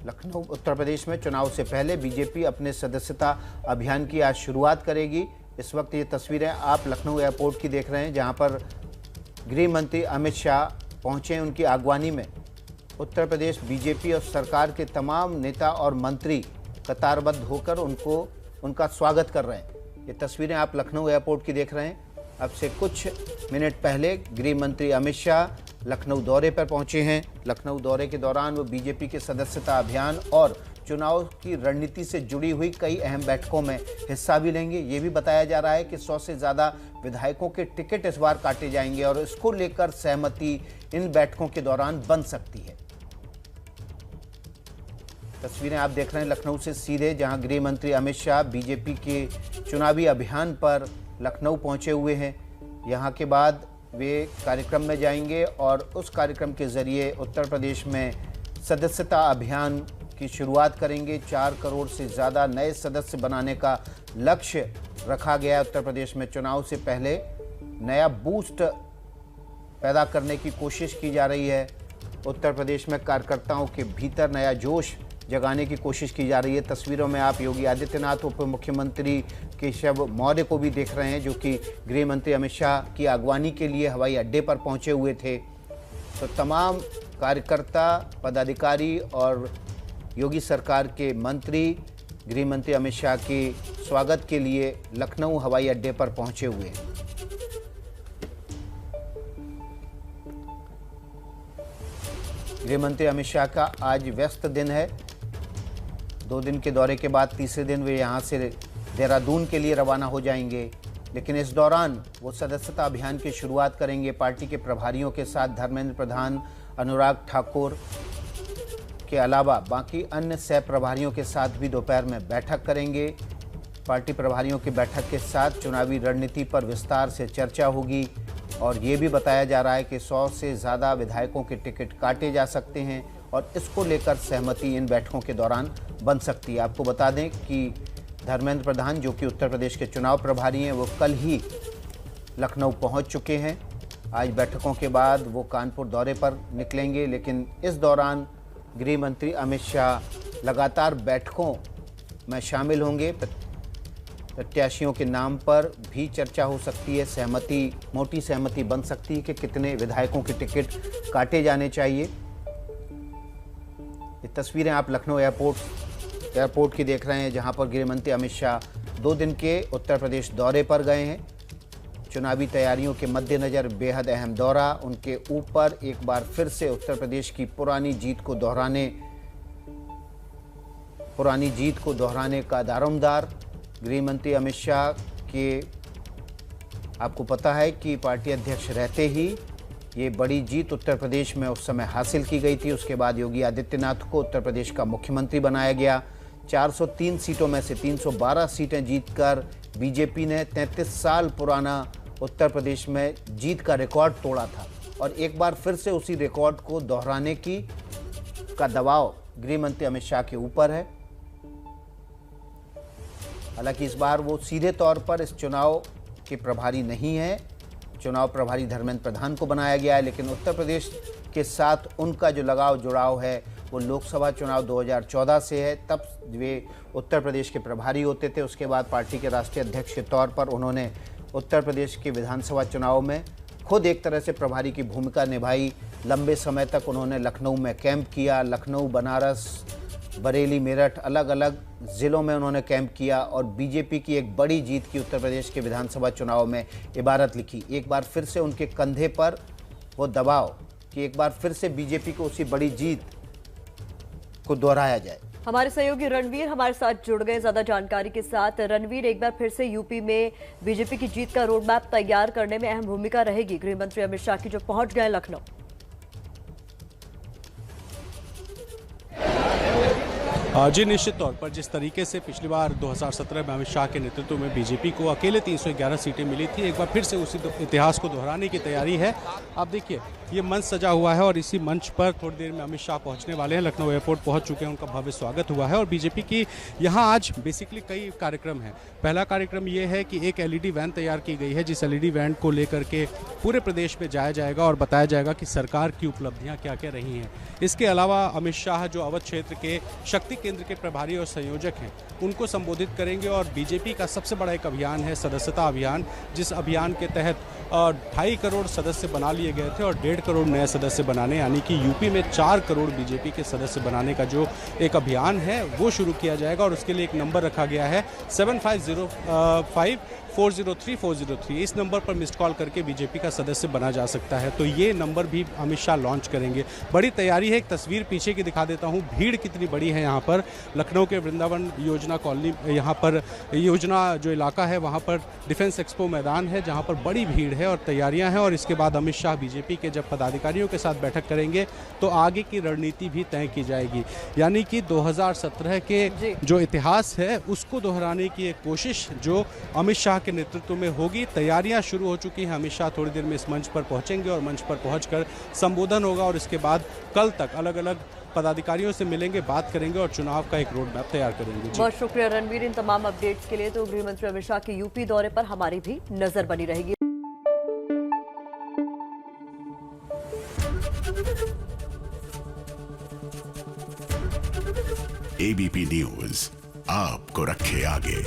लखनऊ उत्तर प्रदेश में चुनाव से पहले बीजेपी अपने सदस्यता अभियान की आज शुरुआत करेगी। इस वक्त ये तस्वीरें आप लखनऊ एयरपोर्ट की देख रहे हैं, जहां पर गृह मंत्री अमित शाह पहुंचे। उनकी अगवानी में उत्तर प्रदेश बीजेपी और सरकार के तमाम नेता और मंत्री कतारबद्ध होकर उनका स्वागत कर रहे हैं। ये तस्वीरें आप लखनऊ एयरपोर्ट की देख रहे हैं। अब से कुछ मिनट पहले गृह मंत्री अमित शाह लखनऊ दौरे पर पहुंचे हैं। लखनऊ दौरे के दौरान वो बीजेपी के सदस्यता अभियान और चुनाव की रणनीति से जुड़ी हुई कई अहम बैठकों में हिस्सा भी लेंगे। ये भी बताया जा रहा है कि 100 से ज़्यादा विधायकों के टिकट इस बार काटे जाएंगे और इसको लेकर सहमति इन बैठकों के दौरान बन सकती है। तस्वीरें आप देख रहे हैं लखनऊ से सीधे, जहां गृह मंत्री अमित शाह बीजेपी के चुनावी अभियान पर लखनऊ पहुंचे हुए हैं। यहां के बाद वे कार्यक्रम में जाएंगे और उस कार्यक्रम के जरिए उत्तर प्रदेश में सदस्यता अभियान की शुरुआत करेंगे। 4 करोड़ से ज़्यादा नए सदस्य बनाने का लक्ष्य रखा गया है। उत्तर प्रदेश में चुनाव से पहले नया बूस्ट पैदा करने की कोशिश की जा रही है। उत्तर प्रदेश में कार्यकर्ताओं के भीतर नया जोश जगाने की कोशिश की जा रही है। तस्वीरों में आप योगी आदित्यनाथ, उप मुख्यमंत्री केशव मौर्य को भी देख रहे हैं, जो कि गृह मंत्री अमित शाह की अगवानी के लिए हवाई अड्डे पर पहुंचे हुए थे। तो तमाम कार्यकर्ता, पदाधिकारी और योगी सरकार के मंत्री गृह मंत्री अमित शाह के स्वागत के लिए लखनऊ हवाई अड्डे पर पहुंचे हुए हैं। गृह मंत्री अमित शाह का आज व्यस्त दिन है। 2 दिन के दौरे के बाद तीसरे दिन वे यहां से देहरादून के लिए रवाना हो जाएंगे, लेकिन इस दौरान वो सदस्यता अभियान की शुरुआत करेंगे। पार्टी के प्रभारियों के साथ धर्मेंद्र प्रधान, अनुराग ठाकुर के अलावा बाकी अन्य सह प्रभारियों के साथ भी दोपहर में बैठक करेंगे। पार्टी प्रभारियों की बैठक के साथ चुनावी रणनीति पर विस्तार से चर्चा होगी और ये भी बताया जा रहा है कि 100 से ज़्यादा विधायकों के टिकट काटे जा सकते हैं और इसको लेकर सहमति इन बैठकों के दौरान बन सकती है। आपको बता दें कि धर्मेंद्र प्रधान, जो कि उत्तर प्रदेश के चुनाव प्रभारी हैं, वो कल ही लखनऊ पहुंच चुके हैं। आज बैठकों के बाद वो कानपुर दौरे पर निकलेंगे, लेकिन इस दौरान गृह मंत्री अमित शाह लगातार बैठकों में शामिल होंगे। प्रत्याशियों के नाम पर भी चर्चा हो सकती है। मोटी सहमति बन सकती है कि कितने विधायकों के टिकट काटे जाने चाहिए। ये तस्वीरें आप लखनऊ एयरपोर्ट की देख रहे हैं, जहां पर गृह मंत्री अमित शाह 2 दिन के उत्तर प्रदेश दौरे पर गए हैं। चुनावी तैयारियों के मद्देनज़र बेहद अहम दौरा। उनके ऊपर एक बार फिर से उत्तर प्रदेश की पुरानी जीत को दोहराने का दारोमदार। गृह मंत्री अमित शाह के आपको पता है कि पार्टी अध्यक्ष रहते ही ये बड़ी जीत उत्तर प्रदेश में उस समय हासिल की गई थी। उसके बाद योगी आदित्यनाथ को उत्तर प्रदेश का मुख्यमंत्री बनाया गया। 403 सीटों में से 312 सीटें जीतकर बीजेपी ने 33 साल पुराना उत्तर प्रदेश में जीत का रिकॉर्ड तोड़ा था और एक बार फिर से उसी रिकॉर्ड को दोहराने का दबाव गृह मंत्री अमित शाह के ऊपर है। हालांकि इस बार वो सीधे तौर पर इस चुनाव के प्रभारी नहीं हैं। चुनाव प्रभारी धर्मेंद्र प्रधान को बनाया गया है, लेकिन उत्तर प्रदेश के साथ उनका जो लगाव जुड़ाव है वो लोकसभा चुनाव 2014 से है। तब वे उत्तर प्रदेश के प्रभारी होते थे। उसके बाद पार्टी के राष्ट्रीय अध्यक्ष के तौर पर उन्होंने उत्तर प्रदेश के विधानसभा चुनाव में खुद एक तरह से प्रभारी की भूमिका निभाई। लंबे समय तक उन्होंने लखनऊ में कैंप किया। लखनऊ, बनारस, बरेली, मेरठ, अलग अलग ज़िलों में उन्होंने कैंप किया और बीजेपी की एक बड़ी जीत की उत्तर प्रदेश के विधानसभा चुनाव में इबारत लिखी। एक बार फिर से उनके कंधे पर वो दबाव कि एक बार फिर से बीजेपी को उसी बड़ी जीत को दोहराया जाए। हमारे सहयोगी रणवीर हमारे साथ जुड़ गए ज्यादा जानकारी के साथ। रणवीर, एक बार फिर से यूपी में बीजेपी की जीत का रोड मैप तैयार करने में अहम भूमिका रहेगी गृह मंत्री अमित शाह की, जो पहुंच गए लखनऊ। जी निश्चित तौर पर जिस तरीके से पिछली बार 2017 में अमित शाह के नेतृत्व में बीजेपी को अकेले 311 सीटें मिली थी, एक बार फिर से उसी इतिहास को दोहराने की तैयारी है। आप देखिए ये मंच सजा हुआ है और इसी मंच पर थोड़ी देर में अमित शाह पहुंचने वाले हैं। लखनऊ एयरपोर्ट पहुंच चुके हैं, उनका भव्य स्वागत हुआ है और बीजेपी की यहाँ आज बेसिकली कई कार्यक्रम हैं। पहला कार्यक्रम ये है कि एक एलईडी वैन तैयार की गई है, जिस एलईडी वैन को लेकर के पूरे प्रदेश में जाया जाएगा और बताया जाएगा कि सरकार की उपलब्धियाँ क्या क्या रही हैं। इसके अलावा अमित शाह जो अवध क्षेत्र के शक्ति केंद्र के प्रभारी और संयोजक हैं उनको संबोधित करेंगे और बीजेपी का सबसे बड़ा एक अभियान है सदस्यता अभियान, जिस अभियान के तहत 2.5 करोड़ सदस्य बना लिए गए थे और 1.5 करोड़ नए सदस्य बनाने, यानी कि यूपी में 4 करोड़ बीजेपी के सदस्य बनाने का जो एक अभियान है वो शुरू किया जाएगा और उसके लिए एक नंबर रखा गया है 7505403403। इस नंबर पर मिस्ड कॉल करके बीजेपी का सदस्य बना जा सकता है। तो ये नंबर भी अमित शाह लॉन्च करेंगे। बड़ी तैयारी है। एक तस्वीर पीछे की दिखा देता हूँ, भीड़ कितनी बड़ी है यहाँ पर। लखनऊ के वृंदावन योजना कॉलोनी, यहाँ पर योजना जो इलाका है वहाँ पर डिफेंस एक्सपो मैदान है जहाँ पर बड़ी भीड़ है और तैयारियाँ हैं। और इसके बाद अमित शाह बीजेपी के जब पदाधिकारियों के साथ बैठक करेंगे तो आगे की रणनीति भी तय की जाएगी, यानी कि 2017 के जो इतिहास है उसको दोहराने की एक कोशिश जो अमित शाह के नेतृत्व में होगी। तैयारियां शुरू हो चुकी हैं। अमित शाह थोड़ी देर में इस मंच पर पहुंचेंगे और मंच पर पहुंचकर संबोधन होगा और इसके बाद कल तक अलग अलग पदाधिकारियों से मिलेंगे, बात करेंगे और चुनाव का एक रोड मैप तैयार करेंगे। बहुत शुक्रिया रणवीर इन तमाम अपडेट्स के लिए। तो गृह मंत्री अमित शाह के यूपी दौरे पर हमारी भी नजर बनी रहेगी। एबीपी न्यूज आपको रखे आगे।